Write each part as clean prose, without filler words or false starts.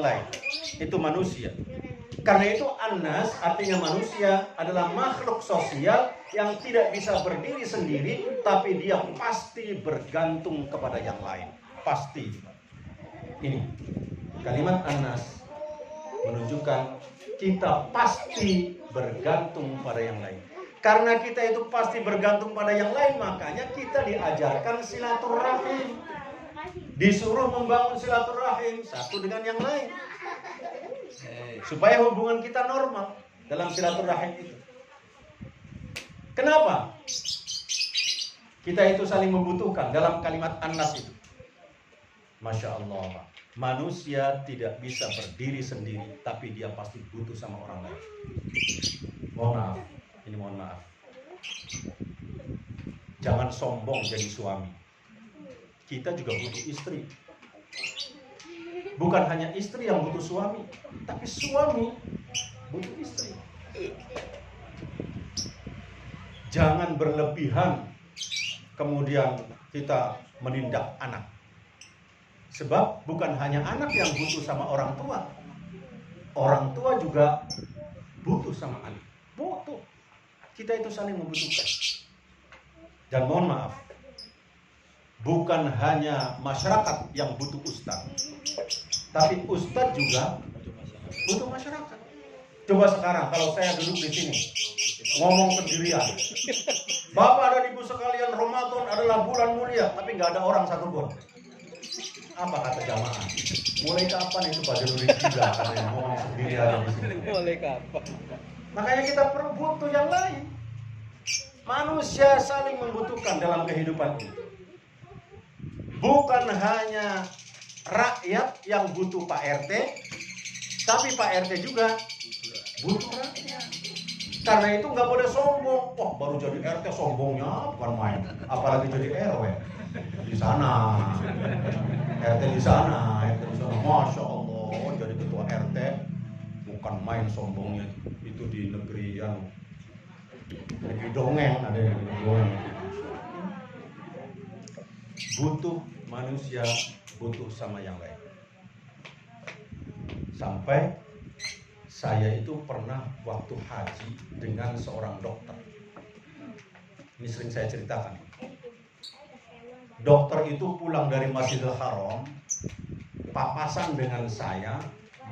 yang lain. Itu manusia. Karena itu An-Nas artinya manusia adalah makhluk sosial yang tidak bisa berdiri sendiri, tapi dia pasti bergantung kepada yang lain. Pasti. Ini kalimat An-Nas menunjukkan kita pasti bergantung pada yang lain. Karena kita itu pasti bergantung pada yang lain, makanya kita diajarkan silaturahim. Disuruh membangun silaturahim satu dengan yang lain. Supaya hubungan kita normal dalam silaturahim itu. Kenapa? Kita itu saling membutuhkan dalam kalimat An-Nas itu. Masya Allah, manusia tidak bisa berdiri sendiri, tapi dia pasti butuh sama orang lain. Mohon maaf, ini mohon maaf. Jangan sombong jadi suami. Kita juga butuh istri. Bukan hanya istri yang butuh suami, tapi suami butuh istri. Jangan berlebihan kemudian kita menindak anak. Sebab bukan hanya anak yang butuh sama orang tua. Orang tua juga butuh sama anak. Butuh. Kita itu saling membutuhkan. Dan mohon maaf, bukan hanya masyarakat yang butuh ustadz, tapi ustadz juga butuh masyarakat. Coba sekarang kalau saya duduk di sini ngomong sendirian, Bapak dan Ibu sekalian, Ramadan adalah bulan mulia, tapi nggak ada orang satupun. Apa kata jamaah? Mulai kapan itu Pak Jodori gila katanya ngomong sendirian di sini? Mulai kapan? Makanya kita perlu butuh yang lain. Manusia saling membutuhkan dalam kehidupan ini. Bukan hanya rakyat yang butuh Pak RT, tapi Pak RT juga butuh rakyat. Karena itu nggak boleh sombong. Wah, baru jadi RT sombongnya bukan main. Apalagi jadi RW di sana, RT di sana, RT di sana. Masya Allah, jadi ketua RT bukan main sombongnya. Itu di negeri yang negeri dongeng, ada yang negeri dongeng. Butuh manusia, butuh sama yang lain. Sampai saya itu pernah waktu haji dengan seorang dokter. Ini sering saya ceritakan. Dokter itu pulang dari Masjidil Haram, papasan dengan saya,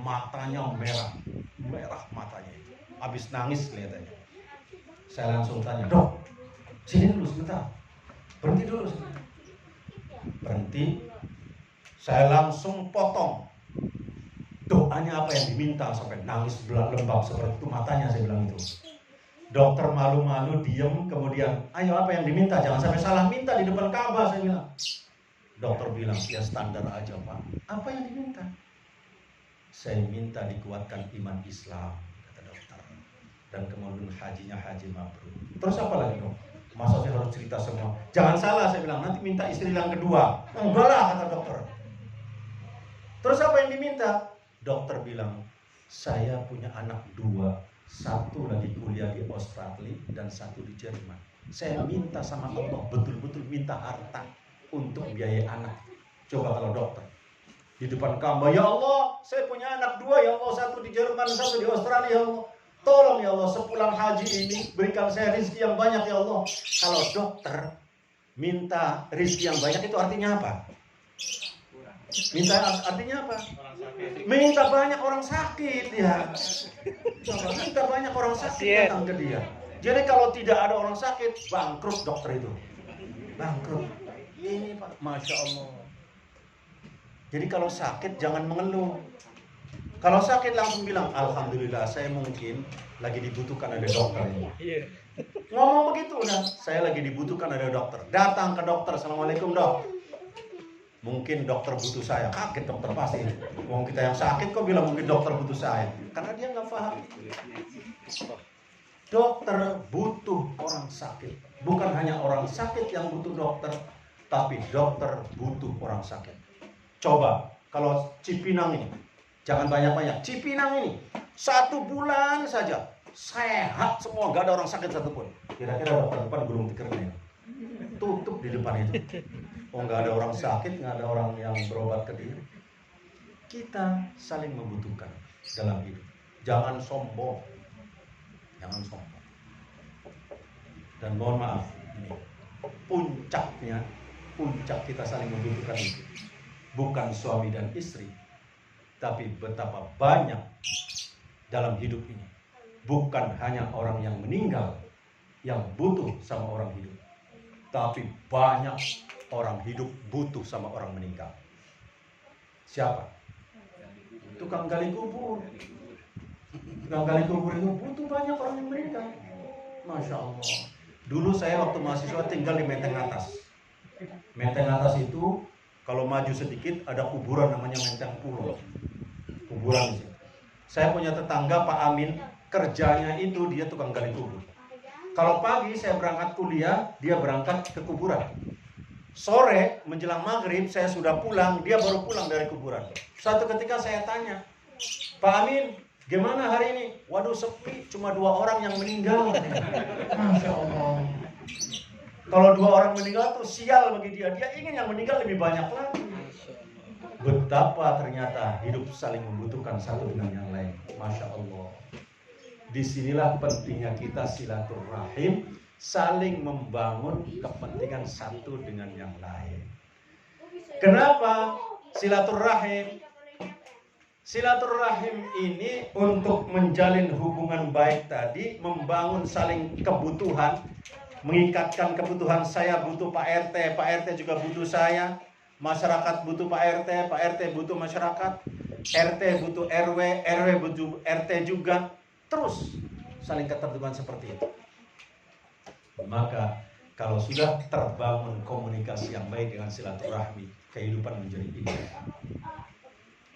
matanya merah, merah matanya itu. Habis nangis kelihatannya. Saya langsung tanya, "Dok, sini dulu sebentar. Berhenti dulu sebentar." Berhenti. Saya langsung potong. Doanya apa yang diminta sampai nangis lembab seperti itu matanya, saya bilang itu. Dokter malu-malu diem, kemudian ayo apa yang diminta, jangan sampai salah minta di depan Ka'bah, saya bilang. Dokter bilang ya standar aja Pak. Apa yang diminta? Saya minta dikuatkan iman Islam, kata dokter. Dan kemudian hajinya haji mabrur. Terus apa lagi dong? Masa saya harus cerita semua? Jangan salah, saya bilang, nanti minta istri yang kedua. Enggak lah, kata dokter. Terus apa yang diminta? Dokter bilang, saya punya anak 2. Satu lagi kuliah di Australia dan satu di Jerman. Saya minta sama Allah, betul-betul minta harta untuk biaya anak. Coba kalau dokter di depan Ka'bah, ya Allah, saya punya anak 2, ya Allah, satu di Jerman, satu di Australia, ya Allah. Tolong ya Allah, sepulang haji ini berikan saya rezeki yang banyak ya Allah. Kalau dokter minta rezeki yang banyak itu artinya apa? Minta artinya apa? Minta banyak orang sakit ya. Minta banyak orang sakit datang ke dia. Jadi kalau tidak ada orang sakit, bangkrut dokter itu. Bangkrut. Ini Pak, Masya Allah. Jadi kalau sakit jangan mengeluh. Kalau sakit langsung bilang, alhamdulillah saya mungkin lagi dibutuhkan ada dokter. Ngomong begitu udah, saya lagi dibutuhkan ada dokter. Datang ke dokter, assalamualaikum dok. Mungkin dokter butuh saya, kaget dokter pasti. Wong kita yang sakit kok bilang mungkin dokter butuh saya, karena dia nggak paham. Dokter butuh orang sakit, bukan hanya orang sakit yang butuh dokter, tapi dokter butuh orang sakit. Coba kalau Cipinang ini, jangan banyak-banyak. Cipinang ini 1 bulan saja sehat semua, nggak ada orang sakit satupun. Kira-kira dokter depan gulung tikernya tutup di depan itu. Oh nggak ada orang sakit, nggak ada orang yang berobat ke dia. Kita saling membutuhkan dalam hidup. Jangan sombong. Jangan sombong. Dan mohon maaf, ini puncak kita saling membutuhkan itu bukan suami dan istri, tapi betapa banyak dalam hidup ini. Bukan hanya orang yang meninggal yang butuh sama orang hidup, tapi banyak orang hidup butuh sama orang meninggal. Siapa? Tukang gali kubur. Tukang gali kubur itu butuh banyak orang yang meninggal. Masya Allah. Dulu saya waktu mahasiswa tinggal di Menteng Atas. Menteng Atas itu kalau maju sedikit ada kuburan namanya Menteng Pulau. Kuburan di situ. Saya punya tetangga Pak Amin, kerjanya itu dia tukang gali kubur. Kalau pagi saya berangkat kuliah, dia berangkat ke kuburan. Sore menjelang maghrib saya sudah pulang, dia baru pulang dari kuburan. Suatu ketika saya tanya, Pak Amin, gimana hari ini? Waduh sepi, cuma 2 orang yang meninggal. Masya Allah. Kalau 2 orang meninggal tuh sial bagi dia. Dia ingin yang meninggal lebih banyak lagi. Betapa ternyata hidup saling membutuhkan satu dengan yang lain. Masya Allah. Disinilah pentingnya kita silaturahim, saling membangun kepentingan satu dengan yang lain. Kenapa silaturahim? Silaturahim ini untuk menjalin hubungan baik tadi, membangun saling kebutuhan, mengikatkan kebutuhan. Saya butuh Pak RT juga butuh saya, masyarakat butuh Pak RT butuh masyarakat, RT butuh RW butuh RT juga, terus saling ketertuban seperti itu. Maka kalau sudah terbangun komunikasi yang baik dengan silaturahmi, kehidupan menjadi indah.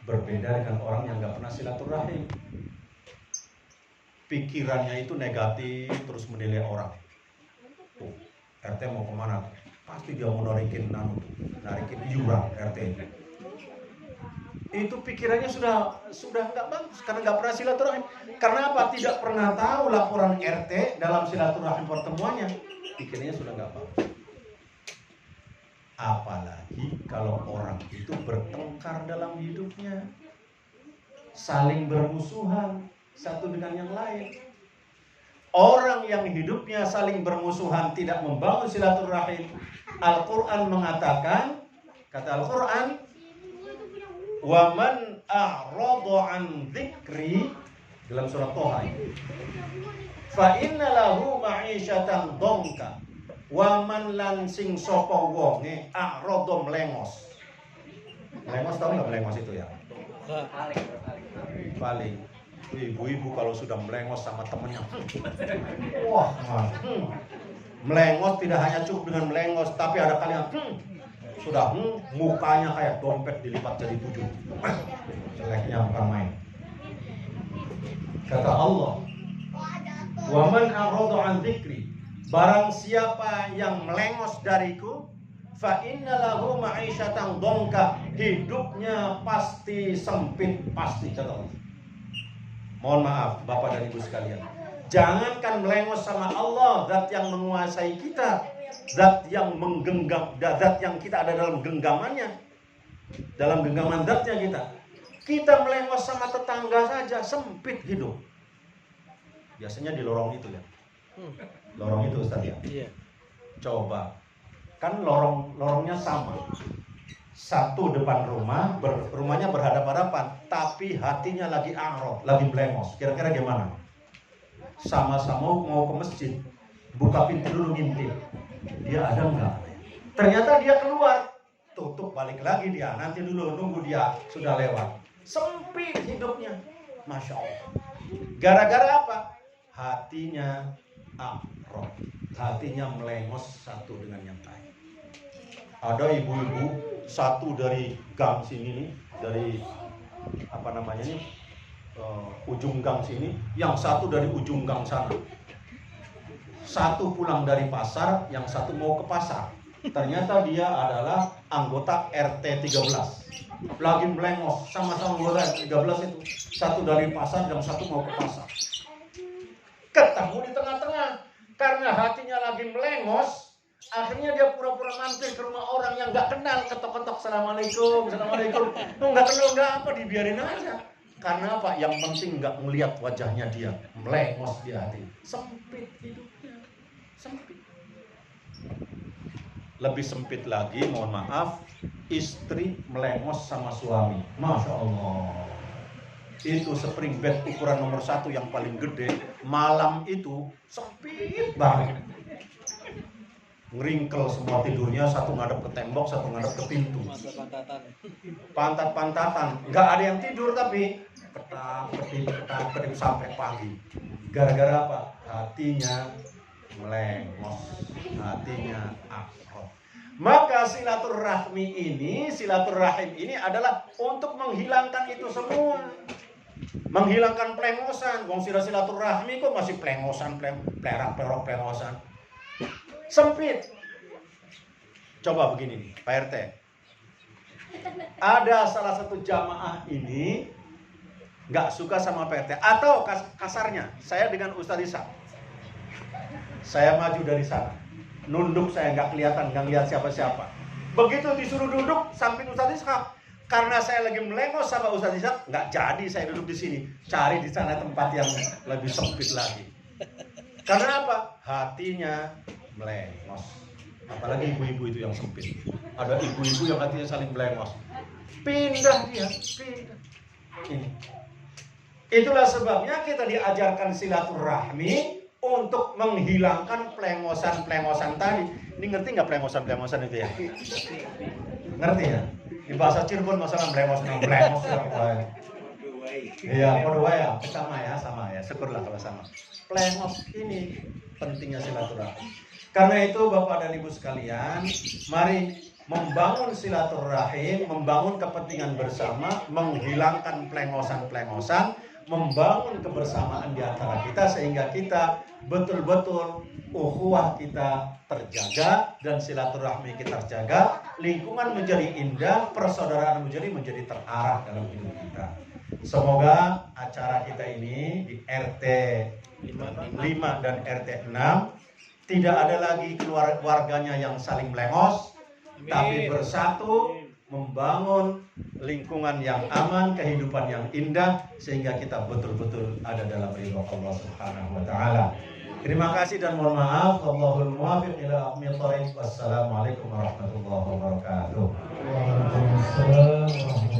Berbeda dengan orang yang nggak pernah silaturahim. Pikirannya itu negatif, terus menilai orang. Tuh, RT mau kemana? Pasti dia mau narikin iuran RT. Itu pikirannya sudah nggak bagus karena nggak pernah silaturahim. Karena apa? Tidak pernah tahu laporan RT dalam silaturahim pertemuannya. Pikirannya sudah nggak bagus. Apalagi kalau orang itu bertengkar dalam hidupnya, saling bermusuhan satu dengan yang lain. Orang yang hidupnya saling bermusuhan, tidak membangun silaturahim, Al-Quran mengatakan, kata Al-Quran, wa man a'rada an dzikri, dalam surat Toha, fa inna lahu ma'isyatan dhanka wa man lan sing sapa wonge a'rada mlengos. Mlengos tahu enggak mlengos itu ya? Paling ibu-ibu kalau sudah melengos sama temennya, wah, melengos tidak hanya cukup dengan melengos, tapi ada kali yang sudah mukanya kayak dompet dilipat jadi 7. Jeleknya bukan main. Kata Allah, wa man a'rada an dzikri, barang siapa yang melengos dariku, fa inna lahu ma'isyatan dhanka, hidupnya pasti sempit, pasti. Kata Allah. Mohon maaf Bapak dan Ibu sekalian, jangankan melengos sama Allah, zat yang menguasai kita, zat yang menggenggam, zat yang kita ada dalam genggamannya, dalam genggaman zatnya kita melengos sama tetangga saja sempit hidup. Biasanya di lorong itu ya, lorong itu Ustaz ya. Coba, kan lorongnya sama, satu depan rumah, rumahnya berhadapan-hadapan, tapi hatinya lagi a'rad, lagi melengos. Kira-kira gimana? Sama-sama mau ke masjid, buka pintu dulu ngintip, dia ada enggak? Ternyata dia keluar, tutup balik lagi dia, nanti dulu nunggu dia sudah lewat. Sempit hidupnya, Masya Allah. Gara-gara apa? Hatinya a'rad, hatinya melengos satu dengan yang lain. Ada ibu-ibu satu dari gang sini nih, dari ujung gang sini, yang satu dari ujung gang sana. Satu pulang dari pasar, yang satu mau ke pasar. Ternyata dia adalah anggota RT 13. Lagi melengos, sama-sama anggota RT 13 itu. Satu dari pasar, yang satu mau ke pasar. Ketemu di tengah-tengah. Karena hatinya lagi melengos, Akhirnya dia pura-pura mampir ke rumah orang yang nggak kenal, ketok-ketok, assalamualaikum, assalamualaikum. Nggak kenal nggak apa, dibiarin aja. Karena apa? Yang penting nggak ngelihat wajahnya dia, melengos di hati. Sempit hidupnya, sempit. Lebih sempit lagi, mohon maaf, istri melengos sama suami. Masya Allah. Itu spring bed ukuran nomor 1 yang paling gede. Malam itu sempit banget. Ngeringkel semua tidurnya, satu ngadep ke tembok, satu ngadep ke pintu. Pantat-pantatan. Nggak ada yang tidur tapi ketak-ketik sampai pagi. Gara-gara apa? Hatinya melengos, hatinya akrab. Maka silaturahim ini adalah untuk menghilangkan itu semua. Menghilangkan plengosan. Wong silaturahmi kok masih plengosan, plengosan. Sempit. Coba begini nih, Pak RT. Ada salah satu jamaah ini nggak suka sama Pak RT, atau kasarnya, saya dengan Ustadz Isa. Saya maju dari sana, nunduk, saya nggak kelihatan, nggak lihat siapa-siapa. Begitu disuruh duduk samping Ustadz Isa, karena saya lagi melengos sama Ustadz Isa, nggak jadi saya duduk di sini, cari di sana tempat yang lebih sempit lagi. Karena apa? Hatinya melengos. Apalagi ibu-ibu itu yang sempit. Ada ibu-ibu yang hatinya saling melengos. Pindah dia, pindah. Ini. Itulah sebabnya kita diajarkan silaturahmi untuk menghilangkan plengosan-plengosan tadi. Ini ngerti nggak plengosan-plengosan itu ya? Ngerti ya? Di bahasa Cirebon masalah melengos. Iya, kedua ya, sama ya. Syukurlah kalau sama. Plengos ini pentingnya silaturahmi. Karena itu Bapak dan Ibu sekalian, mari membangun silaturahim, membangun kepentingan bersama, menghilangkan plengosan-plengosan, membangun kebersamaan di antara kita sehingga kita betul-betul ukhuwah kita terjaga dan silaturahmi kita terjaga, lingkungan menjadi indah, persaudaraan menjadi terarah dalam hidup kita. Semoga acara kita ini di RT 5 dan RT 6 tidak ada lagi keluarganya yang saling melengos, tapi bersatu membangun lingkungan yang aman, kehidupan yang indah, sehingga kita betul-betul ada dalam ridho Allah Subhanahu wa taala. Terima kasih dan mohon maaf. Wallahul muwaffiq ila aqwamit thoriq. Wassalamualaikum warahmatullahi wabarakatuh. Waalaikumsalam.